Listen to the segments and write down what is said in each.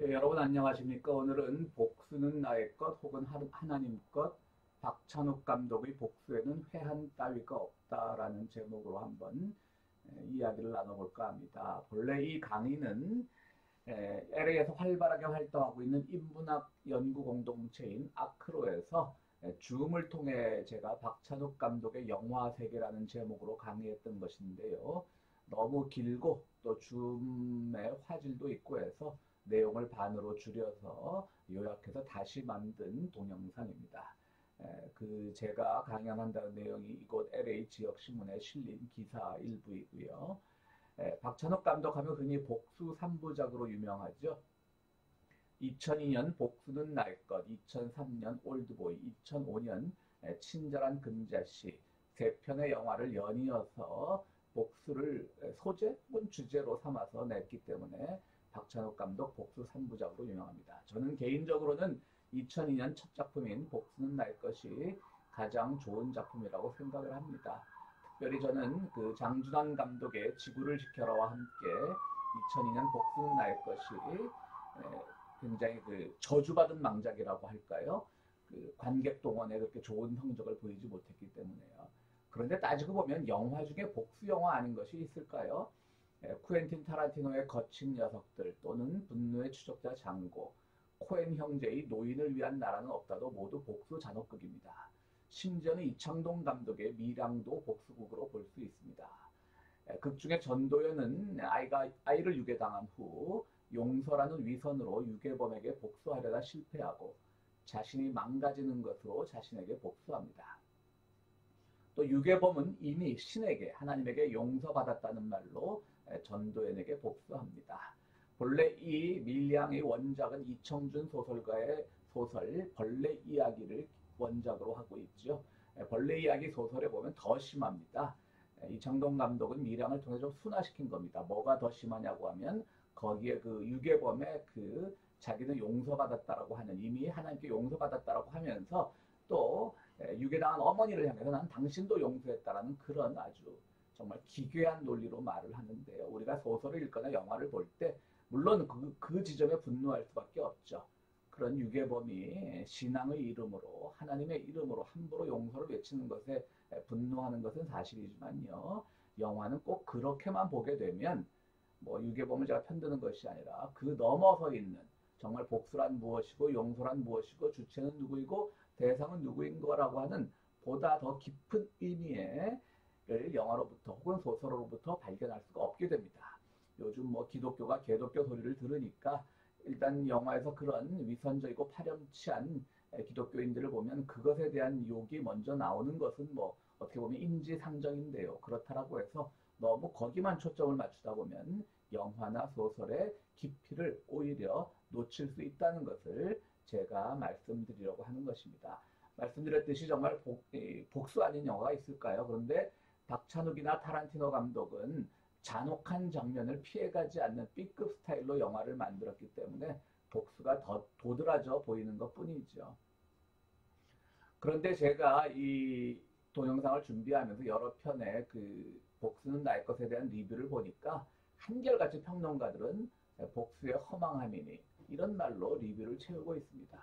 예, 여러분 안녕하십니까? 오늘은 복수는 나의 것 혹은 하나님 것 박찬욱 감독의 복수에는 회한 따위가 없다라는 제목으로 한번 이야기를 나눠볼까 합니다. 본래 이 강의는 LA에서 활발하게 활동하고 있는 인문학 연구 공동체인 아크로에서 줌을 통해 제가 박찬욱 감독의 영화 세계라는 제목으로 강의했던 것인데요. 너무 길고 또 줌의 화질도 있고 해서 내용을 반으로 줄여서 요약해서 다시 만든 동영상입니다. 제가 강연한다는 내용이 이곳 LA 지역 신문에 실린 기사 일부이고요. 박찬욱 감독하면 흔히 복수 3부작으로 유명하죠. 2002년 복수는 날 것, 2003년 올드보이, 2005년 친절한 금자씨 세 편의 영화를 연이어서 복수를 소재 혹은 주제로 삼아서 냈기 때문에 박찬욱 감독 복수 3부작으로 유명합니다. 저는 개인적으로는 2002년 첫 작품인 복수는 날 것이 가장 좋은 작품이라고 생각을 합니다. 특별히 저는 그 장준환 감독의 지구를 지켜라와 함께 2002년 복수는 날 것이 굉장히 그 저주받은 망작이라고 할까요? 그 관객 동원에 그렇게 좋은 성적을 보이지 못했기 때문에요. 그런데 따지고 보면 영화 중에 복수 영화 아닌 것이 있을까요? 쿠엔틴 타란티노의 거친 녀석들 또는 분노의 추적자 장고, 코엔 형제의 노인을 위한 나라는 없다도 모두 복수 잔혹극입니다. 심지어는 이창동 감독의 미량도 복수극으로 볼 수 있습니다. 극 중에 전도연은 아이를 유괴당한 후 용서라는 위선으로 유괴범에게 복수하려다 실패하고 자신이 망가지는 것으로 자신에게 복수합니다. 또 유괴범은 이미 신에게 하나님에게 용서받았다는 말로 전도연에게 복수합니다. 본래 이 밀양의 원작은 이청준 소설가의 소설 벌레 이야기를 원작으로 하고 있죠. 벌레 이야기 소설에 보면 더 심합니다. 이창동 감독은 밀양을 통해 좀 순화시킨 겁니다. 뭐가 더 심하냐고 하면 거기에 그 유괴범의 그 자기는 용서받았다라고 하는 이미 하나님께 용서받았다라고 하면서 또 유괴당한 어머니를 향해서 난 당신도 용서했다라는 그런 아주 정말 기괴한 논리로 말을 하는데요. 우리가 소설을 읽거나 영화를 볼 때 물론 그 지점에 분노할 수밖에 없죠. 그런 유괴범이 신앙의 이름으로 하나님의 이름으로 함부로 용서를 외치는 것에 분노하는 것은 사실이지만요. 영화는 꼭 그렇게만 보게 되면 뭐 유괴범을 제가 편드는 것이 아니라 그 넘어서 있는 정말 복수란 무엇이고 용서란 무엇이고 주체는 누구이고 대상은 누구인 거라고 하는 보다 더 깊은 의미의 영화로부터 혹은 소설로부터 발견할 수가 없게 됩니다. 요즘 뭐 기독교가 개독교 소리를 들으니까 일단 영화에서 그런 위선적이고 파렴치한 기독교인들을 보면 그것에 대한 욕이 먼저 나오는 것은 뭐 어떻게 보면 인지상정인데요. 그렇다라고 해서 너무 거기만 초점을 맞추다 보면 영화나 소설의 깊이를 오히려 놓칠 수 있다는 것을 제가 말씀드리려고 하는 것입니다. 말씀드렸듯이 정말 복수 아닌 영화가 있을까요? 그런데 박찬욱이나 타란티노 감독은 잔혹한 장면을 피해가지 않는 B급 스타일로 영화를 만들었기 때문에 복수가 더 도드라져 보이는 것 뿐이죠. 그런데 제가 이 동영상을 준비하면서 여러 편의 그 복수는 나의 것에 대한 리뷰를 보니까 한결같이 평론가들은 복수의 허망함이니 이런 말로 리뷰를 채우고 있습니다.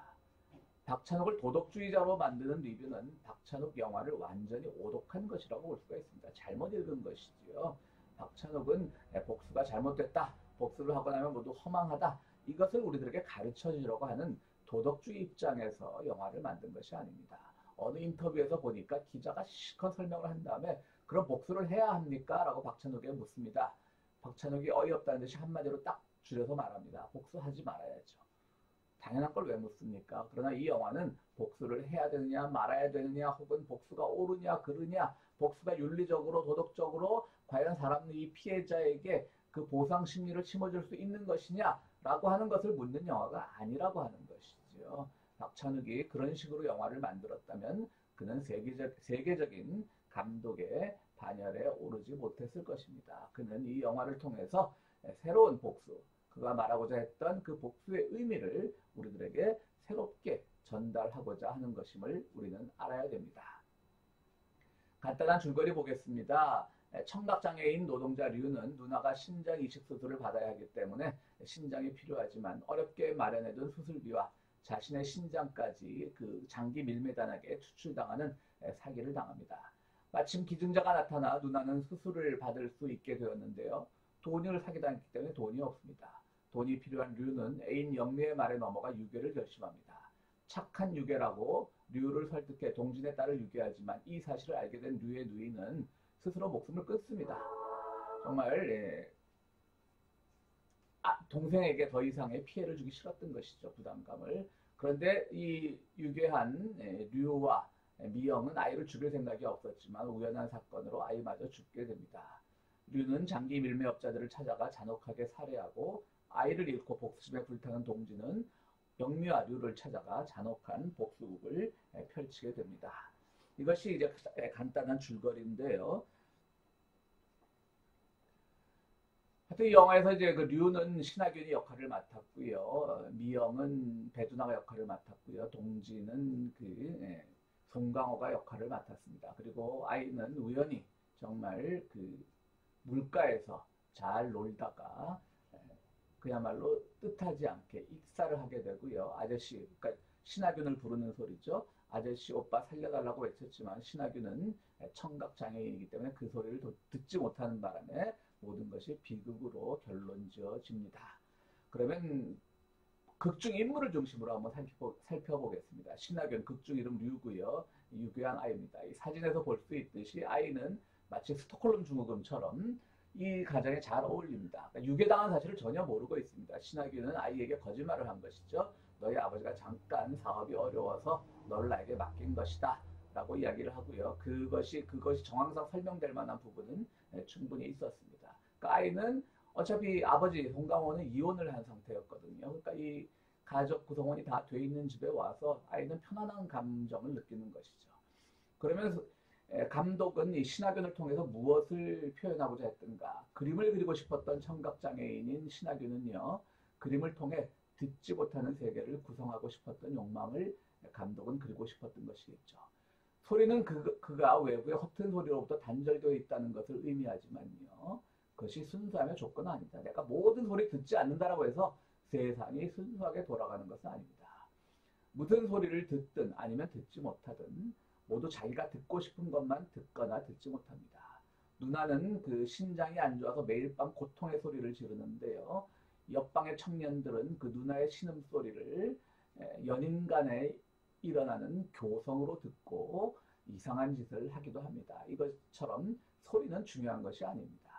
박찬욱을 도덕주의자로 만드는 리뷰는 박찬욱 영화를 완전히 오독한 것이라고 볼 수가 있습니다. 잘못 읽은 것이지요. 박찬욱은 복수가 잘못됐다. 복수를 하고 나면 모두 허망하다. 이것을 우리들에게 가르쳐 주려고 하는 도덕주의 입장에서 영화를 만든 것이 아닙니다. 어느 인터뷰에서 보니까 기자가 실컷 설명을 한 다음에 그럼 복수를 해야 합니까? 라고 박찬욱에게 묻습니다. 박찬욱이 어이없다는 듯이 한마디로 딱 줄여서 말합니다. 복수하지 말아야죠. 당연한 걸 왜 묻습니까? 그러나 이 영화는 복수를 해야 되느냐 말아야 되느냐 혹은 복수가 옳으냐 그르냐 복수가 윤리적으로 도덕적으로 과연 이 피해자에게 그 보상 심리를 심어줄 수 있는 것이냐 라고 하는 것을 묻는 영화가 아니라고 하는 것이죠. 박찬욱이 그런 식으로 영화를 만들었다면 그는 세계적인 감독의 반열에 오르지 못했을 것입니다. 그는 이 영화를 통해서 새로운 복수, 그가 말하고자 했던 그 복수의 의미를 우리들에게 새롭게 전달하고자 하는 것임을 우리는 알아야 됩니다. 간단한 줄거리 보겠습니다. 청각장애인 노동자 류는 누나가 신장 이식 수술을 받아야 하기 때문에 신장이 필요하지만 어렵게 마련해둔 수술비와 자신의 신장까지 그 장기 밀매단에게 추출당하는 사기를 당합니다. 마침 기증자가 나타나 누나는 수술을 받을 수 있게 되었는데요. 돈을 사기당했기 때문에 돈이 없습니다. 돈이 필요한 류는 애인 영미의 말에 넘어가 유괴를 결심합니다. 착한 유괴라고 류를 설득해 동진의 딸을 유괴하지만 이 사실을 알게 된 류의 누이는 스스로 목숨을 끊습니다. 정말 동생에게 더 이상의 피해를 주기 싫었던 것이죠. 부담감을. 그런데 이 유괴한 류와 미영은 아이를 죽일 생각이 없었지만 우연한 사건으로 아이마저 죽게 됩니다. 류는 장기 밀매업자들을 찾아가 잔혹하게 살해하고 아이를 잃고 복수심에 불타는 동진은 영미와 류를 찾아가 잔혹한 복수극을 펼치게 됩니다. 이것이 이제 간단한 줄거리인데요. 하여튼 이 영화에서 이제 그 류는 신하균이 역할을 맡았고요. 미영은 배두나가 역할을 맡았고요. 동진은 송강호가 역할을 맡았습니다. 그리고 아이는 우연히 정말 그 물가에서 잘 놀다가 그야말로 뜻하지 않게 익사를 하게 되고요. 아저씨, 그러니까 신하균을 부르는 소리죠. 아저씨 오빠 살려달라고 외쳤지만 신하균은 청각장애인이기 때문에 그 소리를 듣지 못하는 바람에 모든 것이 비극으로 결론지어집니다. 그러면 극중 인물을 중심으로 한번 살펴보겠습니다. 신하균, 극중 이름 류고요. 유교한 아이입니다. 이 사진에서 볼 수 있듯이 아이는 마치 스톡홀름 증후군처럼 이 가정에 잘 어울립니다. 그러니까 유괴당한 사실을 전혀 모르고 있습니다. 신하균은 아이에게 거짓말을 한 것이죠. 너희 아버지가 잠깐 사업이 어려워서 너를 나에게 맡긴 것이다 라고 이야기를 하고요. 그것이 정황상 설명될 만한 부분은 충분히 있었습니다. 그러니까 아이는 어차피 아버지 송강호는 이혼을 한 상태였거든요. 그러니까 이 가족 구성원이 다 돼 있는 집에 와서 아이는 편안한 감정을 느끼는 것이죠. 그러면서 감독은 이 신하균을 통해서 무엇을 표현하고자 했던가? 그림을 그리고 싶었던 청각장애인인 신하균은요, 그림을 통해 듣지 못하는 세계를 구성하고 싶었던 욕망을 감독은 그리고 싶었던 것이겠죠. 소리는 그가 외부의 허튼 소리로부터 단절되어 있다는 것을 의미하지만요, 그것이 순수하면 조건은 아닙니다. 내가 모든 소리 듣지 않는다라고 해서 세상이 순수하게 돌아가는 것은 아닙니다. 무슨 소리를 듣든 아니면 듣지 못하든 모두 자기가 듣고 싶은 것만 듣거나 듣지 못합니다. 누나는 그 신장이 안 좋아서 매일 밤 고통의 소리를 지르는데요. 옆방의 청년들은 그 누나의 신음소리를 연인 간에 일어나는 교성으로 듣고 이상한 짓을 하기도 합니다. 이것처럼 소리는 중요한 것이 아닙니다.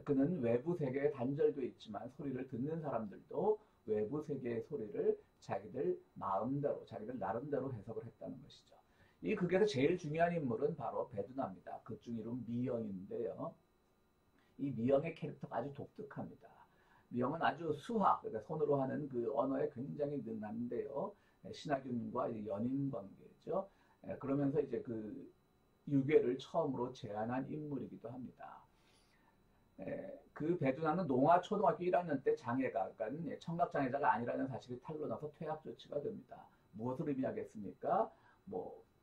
그는 외부 세계에 단절되어 있지만 소리를 듣는 사람들도 외부 세계의 소리를 자기들 마음대로, 자기들 나름대로 해석을 했다는 것이죠. 이 극에서 제일 중요한 인물은 바로 배두나입니다. 극중 이름 미영인데요. 이 미영의 캐릭터가 아주 독특합니다. 미영은 아주 수학, 그러니까 손으로 하는 그 언어에 굉장히 능한데요. 신하균과 연인 관계죠. 그러면서 이제 그 유괴를 처음으로 제안한 인물이기도 합니다. 그 배두나는 농아 초등학교 1학년 때 장애가, 그러니까 청각장애자가 아니라는 사실이 탄로나서 퇴학 조치가 됩니다. 무엇을 의미하겠습니까?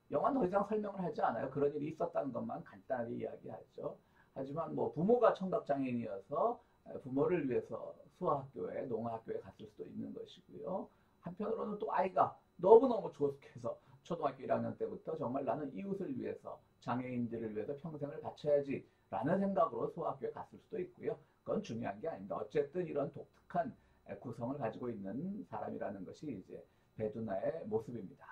영화는 더 이상 설명을 하지 않아요. 그런 일이 있었다는 것만 간단하게 이야기하죠. 하지만 부모가 청각장애인이어서 부모를 위해서 수화학교에, 농아학교에 갔을 수도 있는 것이고요. 한편으로는 또 아이가 너무너무 조숙해서 초등학교 1학년 때부터 정말 나는 이웃을 위해서, 장애인들을 위해서 평생을 바쳐야지 라는 생각으로 수화학교에 갔을 수도 있고요. 그건 중요한 게 아닙니다. 어쨌든 이런 독특한 구성을 가지고 있는 사람이라는 것이 이제 배두나의 모습입니다.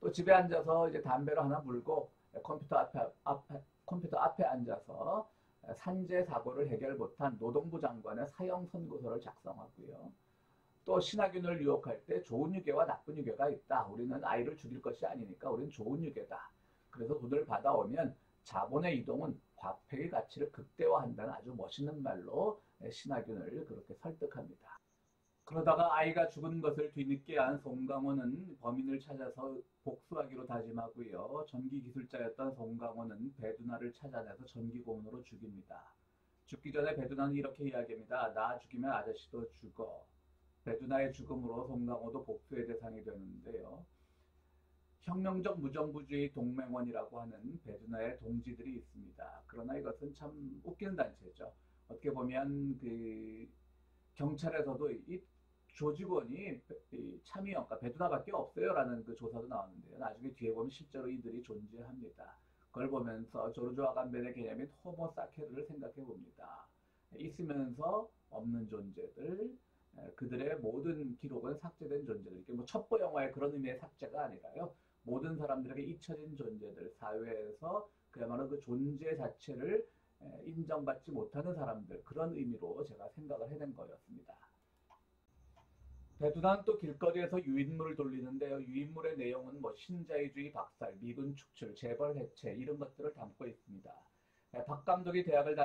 또 집에 앉아서 이제 담배를 하나 물고 컴퓨터 앞에 앉아서 산재 사고를 해결 못한 노동부 장관의 사형 선고서를 작성하고요. 또 신하균을 유혹할 때 좋은 유괴와 나쁜 유괴가 있다. 우리는 아이를 죽일 것이 아니니까 우리는 좋은 유괴다. 그래서 돈을 받아오면 자본의 이동은 화폐의 가치를 극대화한다는 아주 멋있는 말로 신하균을 그렇게 설득합니다. 그러다가 아이가 죽은 것을 뒤늦게 안 송강호는 범인을 찾아서 복수하기로 다짐하고요. 전기기술자였던 송강호는 배두나를 찾아내서 전기고문으로 죽입니다. 죽기 전에 배두나는 이렇게 이야기합니다. 나 죽이면 아저씨도 죽어. 배두나의 죽음으로 송강호도 복수의 대상이 되는데요. 혁명적 무정부주의 동맹원이라고 하는 베두나의 동지들이 있습니다. 그러나 이것은 참 웃기는 단체죠. 어떻게 보면 그 경찰에서도 이 조직원이 참여연가 베두나밖에 없어요라는 그 조사도 나왔는데요. 나중에 뒤에 보면 실제로 이들이 존재합니다. 그걸 보면서 조르주 아감벤의 개념인 호모 사케르를 생각해 봅니다. 있으면서 없는 존재들, 그들의 모든 기록은 삭제된 존재들. 이게 뭐 첩보 영화의 그런 의미의 삭제가 아니라요. 모든 사람들에게 잊혀진 존재들, 사회에서 그야말로 그 존재 자체를 인정받지 못하는 사람들, 그런 의미로 제가 생각을 해낸 거였습니다. 베두나는 또 길거리에서 유인물을 돌리는데요. 유인물의 내용은 뭐 신자유주의 박살, 미군 축출, 재벌 해체 이런 것들을 담고 있습니다. 박 감독이 대학을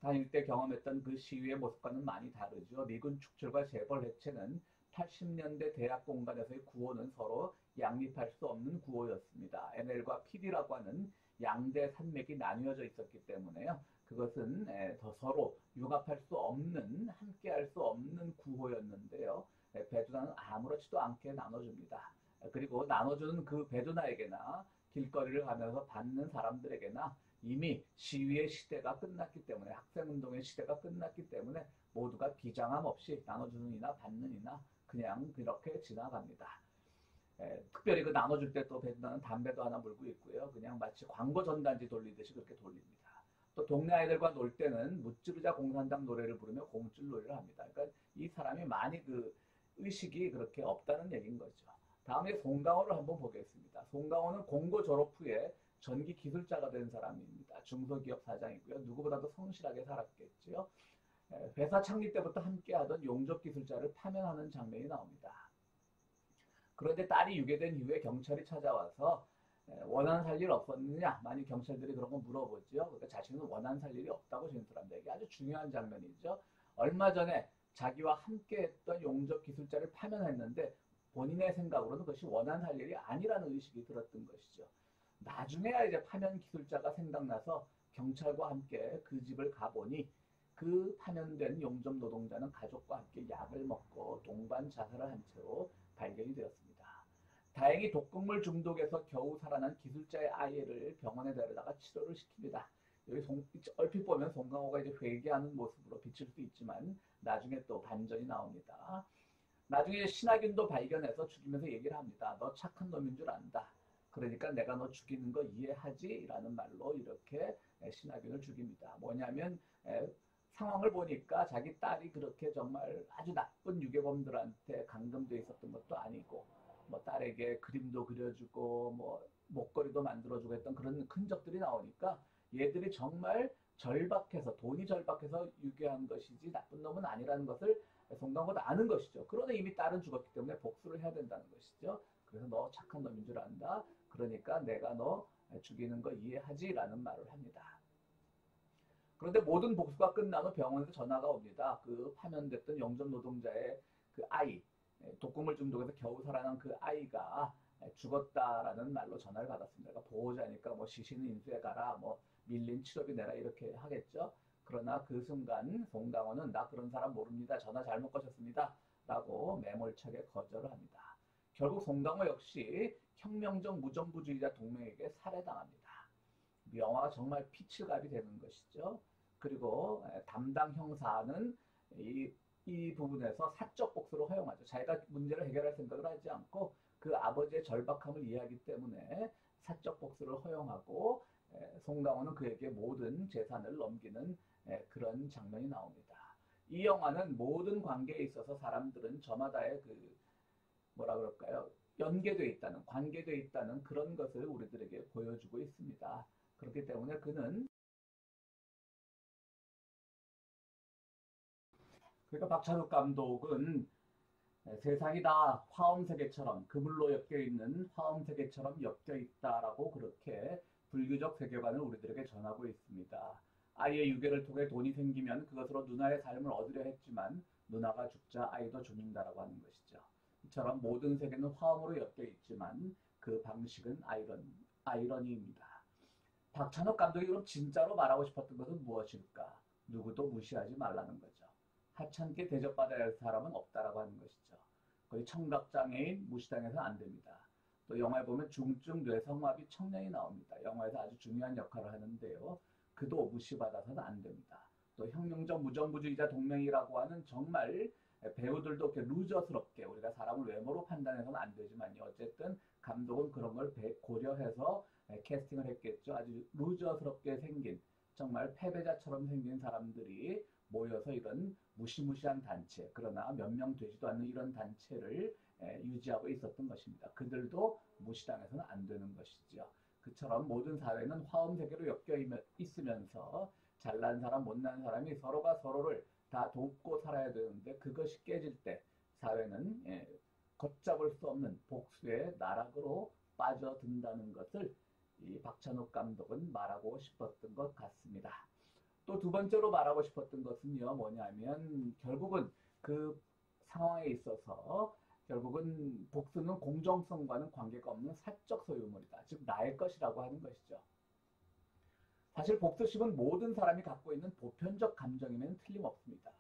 다닐 때 경험했던 그 시위의 모습과는 많이 다르죠. 미군 축출과 재벌 해체는 80년대 대학 공간에서의 구호는 서로 양립할 수 없는 구호였습니다. NL과 PD라고 하는 양대 산맥이 나뉘어져 있었기 때문에요. 그것은 더 서로 융합할 수 없는, 함께할 수 없는 구호였는데요. 베두나는 아무렇지도 않게 나눠줍니다. 그리고 나눠주는 그 베두나에게나 길거리를 가면서 받는 사람들에게나 이미 시위의 시대가 끝났기 때문에, 학생운동의 시대가 끝났기 때문에 모두가 비장함 없이 나눠주는 이나 받는 이나 그냥 그렇게 지나갑니다. 특별히 그 나눠줄 때 또 베두나는 담배도 하나 물고 있고요. 그냥 마치 광고 전단지 돌리듯이 그렇게 돌립니다. 또 동네 아이들과 놀 때는 무찌르자 공산당 노래를 부르며 고무줄 놀이를 합니다. 그러니까 이 사람이 많이 그 의식이 그렇게 없다는 얘기인 거죠. 다음에 송강호를 한번 보겠습니다. 송강호는 공고 졸업 후에 전기 기술자가 된 사람입니다. 중소기업 사장이고요. 누구보다도 성실하게 살았겠죠. 회사 창립 때부터 함께하던 용접 기술자를 파면하는 장면이 나옵니다. 그런데 딸이 유괴된 이후에 경찰이 찾아와서 원한 살 일 없었느냐? 많이 경찰들이 그런 거 물어보죠. 그러니까 자신은 원한 살 일이 없다고 진술합니다. 이게 아주 중요한 장면이죠. 얼마 전에 자기와 함께했던 용접 기술자를 파면했는데 본인의 생각으로는 그것이 원한 살 일이 아니라는 의식이 들었던 것이죠. 나중에야 이제 파면 기술자가 생각나서 경찰과 함께 그 집을 가보니 그 파면된 용접 노동자는 가족과 함께 약을 먹고 동반 자살을 한 채로 발견이 되었습니다. 다행히 독극물 중독에서 겨우 살아난 기술자의 아이를 병원에 데려다가 치료를 시킵니다. 여기 얼핏 보면 송강호가 이제 회개하는 모습으로 비칠 수 있지만 나중에 또 반전이 나옵니다. 나중에 신하균도 발견해서 죽이면서 얘기를 합니다. 너 착한 놈인 줄 안다. 그러니까 내가 너 죽이는 거 이해하지? 라는 말로 이렇게 신하균을 죽입니다. 뭐냐면 상황을 보니까 자기 딸이 그렇게 정말 아주 나쁜 유괴범들한테 감금돼 있었던 것도 아니고 뭐 딸에게 그림도 그려주고 뭐 목걸이도 만들어주고 했던 그런 흔적들이 나오니까 얘들이 정말 절박해서 돈이 절박해서 유괴한 것이지 나쁜 놈은 아니라는 것을 송강호도 아는 것이죠. 그러나 이미 딸은 죽었기 때문에 복수를 해야 된다는 것이죠. 그래서 너 착한 놈인 줄 안다. 그러니까 내가 너 죽이는 거 이해하지? 라는 말을 합니다. 그런데 모든 복수가 끝난 후 병원에서 전화가 옵니다. 그 파면됐던 영접 노동자의 그 아이, 독극물 중독에서 겨우 살아난 그 아이가 죽었다라는 말로 전화를 받았습니다. 그러니까 보호자니까 뭐 시신을 인수해 가라, 뭐 밀린 치료비 내라 이렇게 하겠죠. 그러나 그 순간 송강호는 나 그런 사람 모릅니다. 전화 잘못 거셨습니다. 라고 매몰차게 거절을 합니다. 결국 송강호 역시 혁명적 무정부주의자 동맹에게 살해당합니다. 영화가 정말 피칠갑이 되는 것이죠. 그리고 담당 형사는 이 부분에서 사적 복수를 허용하죠. 자기가 문제를 해결할 생각을 하지 않고 그 아버지의 절박함을 이해하기 때문에 사적 복수를 허용하고 송강호는 그에게 모든 재산을 넘기는 그런 장면이 나옵니다. 이 영화는 모든 관계에 있어서 사람들은 저마다의 그 뭐라 그럴까요? 연계되어 있다는, 관계되어 있다는 그런 것을 우리들에게 보여주고 있습니다. 그렇기 때문에 그러니까 박찬욱 감독은 세상이 다 화엄세계처럼 그물로 엮여 있는 화엄세계처럼 엮여 있다라고 그렇게 불교적 세계관을 우리들에게 전하고 있습니다. 아이의 유괴를 통해 돈이 생기면 그것으로 누나의 삶을 얻으려 했지만 누나가 죽자 아이도 죽는다라고 하는 것이죠. 이처럼 모든 세계는 화엄으로 엮여 있지만 그 방식은 아이러니입니다. 박찬욱 감독이 그럼 진짜로 말하고 싶었던 것은 무엇일까? 누구도 무시하지 말라는 거죠. 하찮게 대접받아야 할 사람은 없다라고 하는 것이죠. 거의 청각장애인 무시당해서는 안 됩니다. 또 영화에 보면 중증 뇌성마비 청년이 나옵니다. 영화에서 아주 중요한 역할을 하는데요. 그도 무시받아서는 안 됩니다. 또 혁명적 무정부주의자 동맹이라고 하는 정말 배우들도 이렇게 루저스럽게 우리가 사람을 외모로 판단해서는 안 되지만요. 어쨌든 감독은 그런 걸 고려해서 캐스팅을 했겠죠. 아주 루저스럽게 생긴 정말 패배자처럼 생긴 사람들이 모여서 이런 무시무시한 단체, 그러나 몇 명 되지도 않는 이런 단체를 유지하고 있었던 것입니다. 그들도 무시당해서는 안 되는 것이죠. 그처럼 모든 사회는 화음 세계로 엮여 있으면서 잘난 사람, 못난 사람이 서로가 서로를 다 돕고 살아야 되는데 그것이 깨질 때 사회는 걷잡을 수 없는 복수의 나락으로 빠져든다는 것을 이 박찬욱 감독은 말하고 싶었던 것 같습니다. 또 두 번째로 말하고 싶었던 것은요, 뭐냐면 결국은 그 상황에 있어서 결국은 복수는 공정성과는 관계가 없는 사적 소유물이다. 즉 나의 것이라고 하는 것이죠. 사실 복수심은 모든 사람이 갖고 있는 보편적 감정이면 틀림없습니다.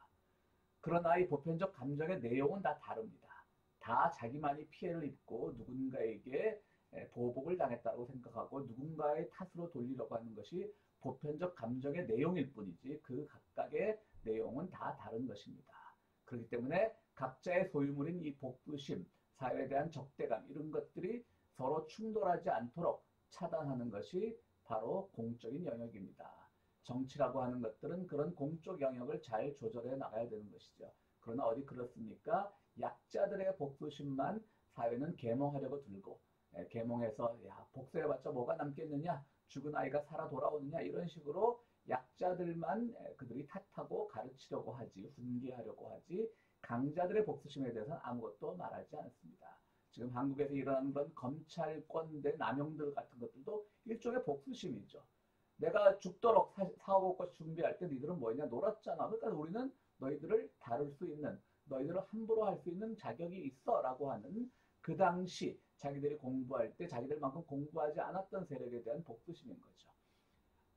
그러나 이 보편적 감정의 내용은 다 다릅니다. 다 자기만이 피해를 입고 누군가에게 보복을 당했다고 생각하고 누군가의 탓으로 돌리려고 하는 것이 보편적 감정의 내용일 뿐이지 그 각각의 내용은 다 다른 것입니다. 그렇기 때문에 각자의 소유물인 이 복수심, 사회에 대한 적대감 이런 것들이 서로 충돌하지 않도록 차단하는 것이 바로 공적인 영역입니다. 정치라고 하는 것들은 그런 공적 영역을 잘 조절해 나가야 되는 것이죠. 그러나 어디 그렇습니까? 약자들의 복수심만 사회는 계몽하려고 들고 계몽해서 야 복수해봤자 뭐가 남겠느냐, 죽은 아이가 살아 돌아오느냐 이런 식으로 약자들만 그들이 탓하고 가르치려고 하지, 훈계하려고 하지 강자들의 복수심에 대해서는 아무것도 말하지 않습니다. 지금 한국에서 일어나는 그런 검찰권 내 남용들 같은 것들도 일종의 복수심이죠. 내가 죽도록 사업 것이 준비할 때 너희들은 뭐냐 놀았잖아. 그러니까 우리는 너희들을 다룰 수 있는, 너희들을 함부로 할 수 있는 자격이 있어 라고 하는 그 당시 자기들이 공부할 때 자기들만큼 공부하지 않았던 세력에 대한 복수심인 거죠.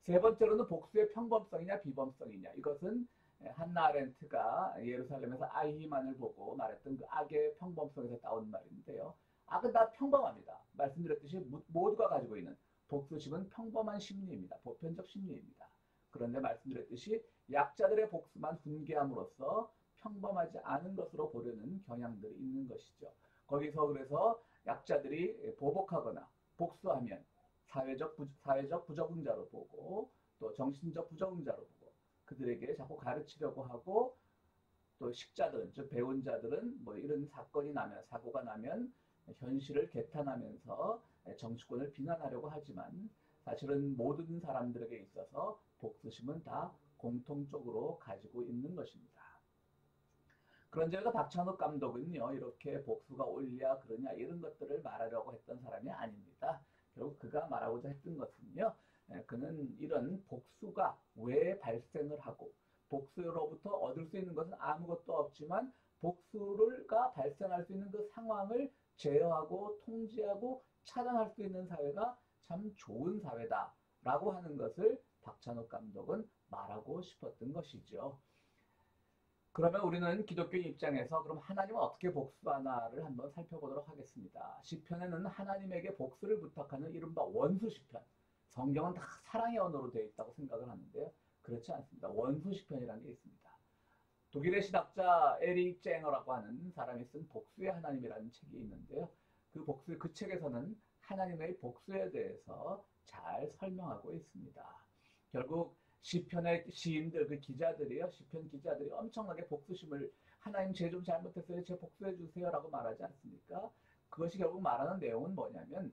세 번째로는 복수의 평범성이냐 비범성이냐. 이것은 한나 아렌트가 예루살렘에서 아히만을 보고 말했던 그 악의 평범성에서 따온 말인데요. 악은 다 평범합니다. 말씀드렸듯이 모두가 가지고 있는 복수심은 평범한 심리입니다. 보편적 심리입니다. 그런데 말씀드렸듯이 약자들의 복수만 훈계함으로써 평범하지 않은 것으로 보려는 경향들이 있는 것이죠. 거기서 그래서 약자들이 보복하거나 복수하면 사회적 부적응자로 보고 또 정신적 부적응자로 보고 그들에게 자꾸 가르치려고 하고 또 식자들은 즉 배운 자들은 뭐 이런 사건이 나면 사고가 나면 현실을 개탄하면서 정치권을 비난하려고 하지만 사실은 모든 사람들에게 있어서 복수심은 다 공통적으로 가지고 있는 것입니다. 그런 점에서 박찬욱 감독은요, 이렇게 복수가 옳냐 그러냐 이런 것들을 말하려고 했던 사람이 아닙니다. 결국 그가 말하고자 했던 것은요, 그는 이런 복수가 왜 발생을 하고 복수로부터 얻을 수 있는 것은 아무것도 없지만 복수가 발생할 수 있는 그 상황을 제어하고 통제하고 차단할 수 있는 사회가 참 좋은 사회다라고 하는 것을 박찬욱 감독은 말하고 싶었던 것이죠. 그러면 우리는 기독교인 입장에서 그럼 하나님은 어떻게 복수하나를 한번 살펴보도록 하겠습니다. 시편에는 하나님에게 복수를 부탁하는 이른바 원수 시편. 성경은 다 사랑의 언어로 되어 있다고 생각을 하는데요. 그렇지 않습니다. 원수 시편이라는 게 있습니다. 독일의 신학자 에릭 쟁어라고 하는 사람이 쓴 복수의 하나님이라는 책이 있는데요. 그 책에서는 하나님의 복수에 대해서 잘 설명하고 있습니다. 결국 시편의 시인들, 그 기자들이요, 시편 기자들이 엄청나게 복수심을 하나님 제 좀 잘못했어요, 제 복수해 주세요라고 말하지 않습니까? 그것이 결국 말하는 내용은 뭐냐면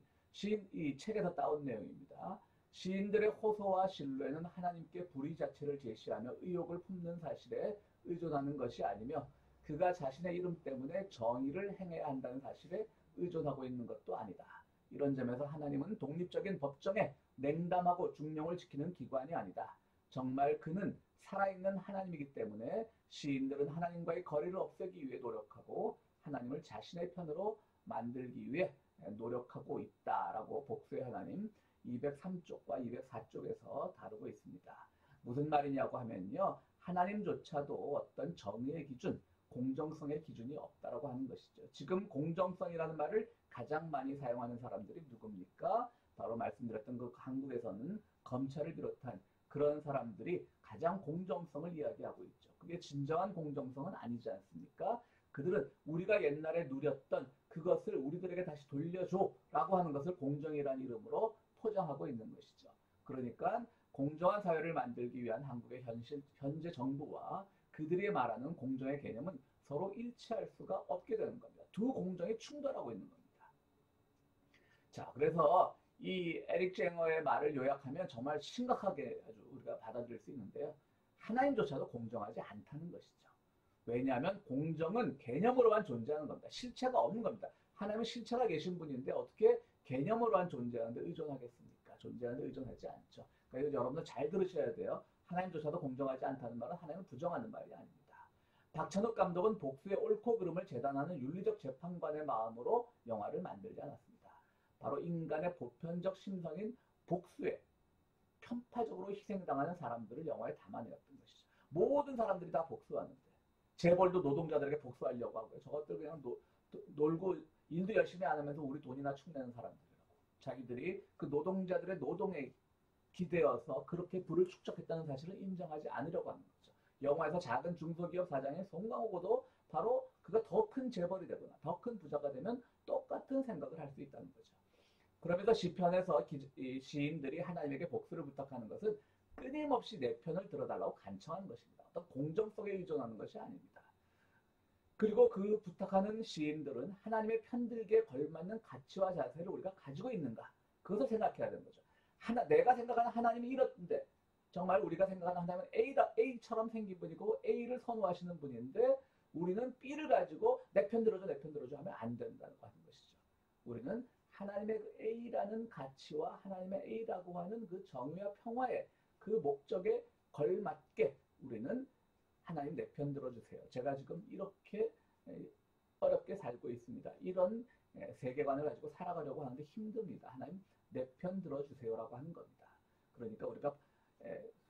이 책에서 따온 내용입니다. 시인들의 호소와 신뢰는 하나님께 불의 자체를 제시하며 의혹을 품는 사실에 의존하는 것이 아니며 그가 자신의 이름 때문에 정의를 행해야 한다는 사실에 의존하고 있는 것도 아니다. 이런 점에서 하나님은 독립적인 법정에 냉담하고 중령을 지키는 기관이 아니다. 정말 그는 살아있는 하나님이기 때문에 시인들은 하나님과의 거리를 없애기 위해 노력하고 하나님을 자신의 편으로 만들기 위해 노력하고 있다라고 복수의 하나님 203쪽과 204쪽에서 다루고 있습니다. 무슨 말이냐고 하면요. 하나님조차도 어떤 정의의 기준, 공정성의 기준이 없다라고 하는 것이죠. 지금 공정성이라는 말을 가장 많이 사용하는 사람들이 누굽니까? 바로 말씀드렸던 그 한국에서는 검찰을 비롯한 그런 사람들이 가장 공정성을 이야기하고 있죠. 그게 진정한 공정성은 아니지 않습니까? 그들은 우리가 옛날에 누렸던 그것을 우리들에게 다시 돌려줘라고 하는 것을 공정이라는 이름으로 포장하고 있는 것이죠. 그러니까 공정한 사회를 만들기 위한 한국의 현재 정부와 그들이 말하는 공정의 개념은 서로 일치할 수가 없게 되는 겁니다. 두 공정이 충돌하고 있는 겁니다. 자, 그래서 이 에릭 쟁어의 말을 요약하면 정말 심각하게 아주 우리가 받아들일 수 있는데요. 하나님조차도 공정하지 않다는 것이죠. 왜냐하면 공정은 개념으로만 존재하는 겁니다. 실체가 없는 겁니다. 하나님은 실체가 계신 분인데 어떻게 개념으로만 존재하는데 의존하겠습니까? 존재하는데 의존하지 않죠. 그래서 여러분들 잘 들으셔야 돼요. 하나님조차도 공정하지 않다는 말은 하나님을 부정하는 말이 아닙니다. 박찬욱 감독은 복수의 옳고 그름을 재단하는 윤리적 재판관의 마음으로 영화를 만들지 않았습니다. 바로 인간의 보편적 심성인 복수에 편파적으로 희생당하는 사람들을 영화에 담아내었던 것이죠. 모든 사람들이 다 복수하는데 재벌도 노동자들에게 복수하려고 하고요. 저것들 그냥 놀고 일도 열심히 안 하면서 우리 돈이나 축내는 사람들이라고. 자기들이 그 노동자들의 노동에 기대어서 그렇게 부를 축적했다는 사실을 인정하지 않으려고 하는 거죠. 영화에서 작은 중소기업 사장인 송강호도 바로 그가 더 큰 재벌이 되거나 더 큰 부자가 되면 똑같은 생각을 할 수 있다는 거죠. 그러면서 시편에서 시인들이 하나님에게 복수를 부탁하는 것은 끊임없이 내 편을 들어달라고 간청하는 것입니다. 어떤 공정성에 의존하는 것이 아닙니다. 그리고 그 부탁하는 시인들은 하나님의 편들기에 걸맞는 가치와 자세를 우리가 가지고 있는가? 그것을 생각해야 되는 거죠. 내가 생각하는 하나님이 이렇던데 정말 우리가 생각하는 하나님은 A처럼 생긴 분이고 A를 선호하시는 분인데 우리는 B를 가지고 내 편 들어줘 내 편 들어줘 하면 안 된다는 것이죠. 우리는 하나님의 그 A라는 가치와 하나님의 A라고 하는 그 정의와 평화의 그 목적에 걸맞게 우리는 하나님 내 편 들어주세요. 제가 지금 이렇게 어렵게 살고 있습니다. 이런 세계관을 가지고 살아가려고 하는데 힘듭니다. 하나님 내 편 들어주세요라고 하는 겁니다. 그러니까 우리가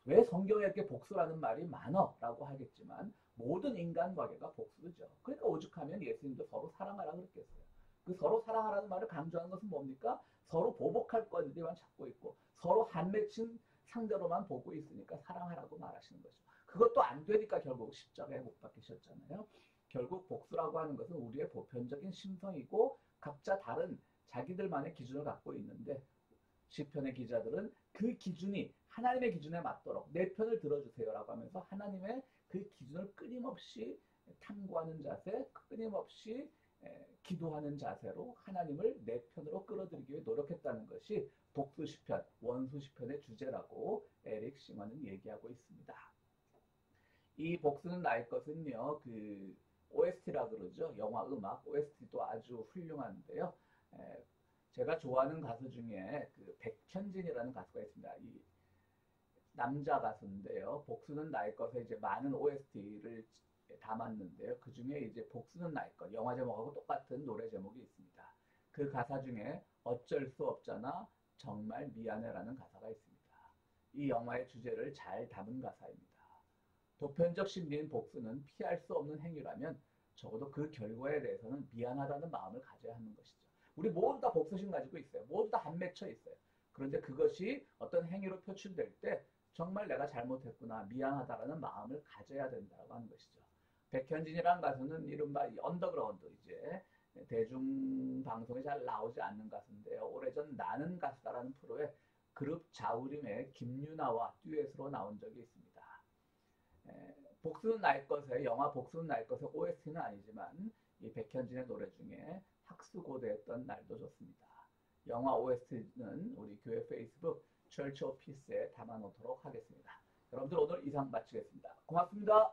왜 성경에 이렇게 복수라는 말이 많어라고 하겠지만 모든 인간관계가 복수죠. 그러니까 오죽하면 예수님도 서로 사랑하라 그랬겠어요. 그 서로 사랑하라는 말을 강조하는 것은 뭡니까? 서로 보복할 것들만 찾고 있고 서로 한 맺힌 상대로만 보고 있으니까 사랑하라고 말하시는 거죠. 그것도 안 되니까 결국 십자가에 못 박히셨잖아요. 결국 복수라고 하는 것은 우리의 보편적인 심성이고 각자 다른 자기들만의 기준을 갖고 있는데 시편의 기자들은 그 기준이 하나님의 기준에 맞도록 내 편을 들어주세요라고 하면서 하나님의 그 기준을 끊임없이 탐구하는 자세, 끊임없이 기도하는 자세로 하나님을 내 편으로 끌어들이기 위해 노력했다는 것이 복수 시편, 원수 시편의 주제라고 에릭 싱어는 얘기하고 있습니다. 이 복수는 나의 것은요, 그 OST라 그러죠. 영화 음악 OST도 아주 훌륭한데요. 제가 좋아하는 가수 중에 그 백현진이라는 가수가 있습니다. 이 남자 가수인데요. 복수는 나의 것에 이제 많은 OST를 담았는데요. 그 중에 이제 복수는 나의 것, 영화 제목하고 똑같은 노래 제목이 있습니다. 그 가사 중에 어쩔 수 없잖아, 정말 미안해라는 가사가 있습니다. 이 영화의 주제를 잘 담은 가사입니다. 보편적 심리인 복수는 피할 수 없는 행위라면 적어도 그 결과에 대해서는 미안하다는 마음을 가져야 하는 것이죠. 우리 모두 다 복수심 가지고 있어요. 모두 다 한 맺혀 있어요. 그런데 그것이 어떤 행위로 표출될 때 정말 내가 잘못했구나, 미안하다라는 마음을 가져야 된다고 하는 것이죠. 백현진이라는 가수는 이른바 언더그라운드, 이제 대중방송에 잘 나오지 않는 가수인데요. 오래전 나는 가수다라는 프로에 그룹 자우림의 김유나와 듀엣으로 나온 적이 있습니다. 복수는 나의 것의 영화 복수는 나의 것의 OST는 아니지만 이 백현진의 노래 중에 학수고대했던 날도 좋습니다. 영화 OST는 우리 교회 페이스북 Church of Peace에 담아놓도록 하겠습니다. 여러분들 오늘 이상 마치겠습니다. 고맙습니다.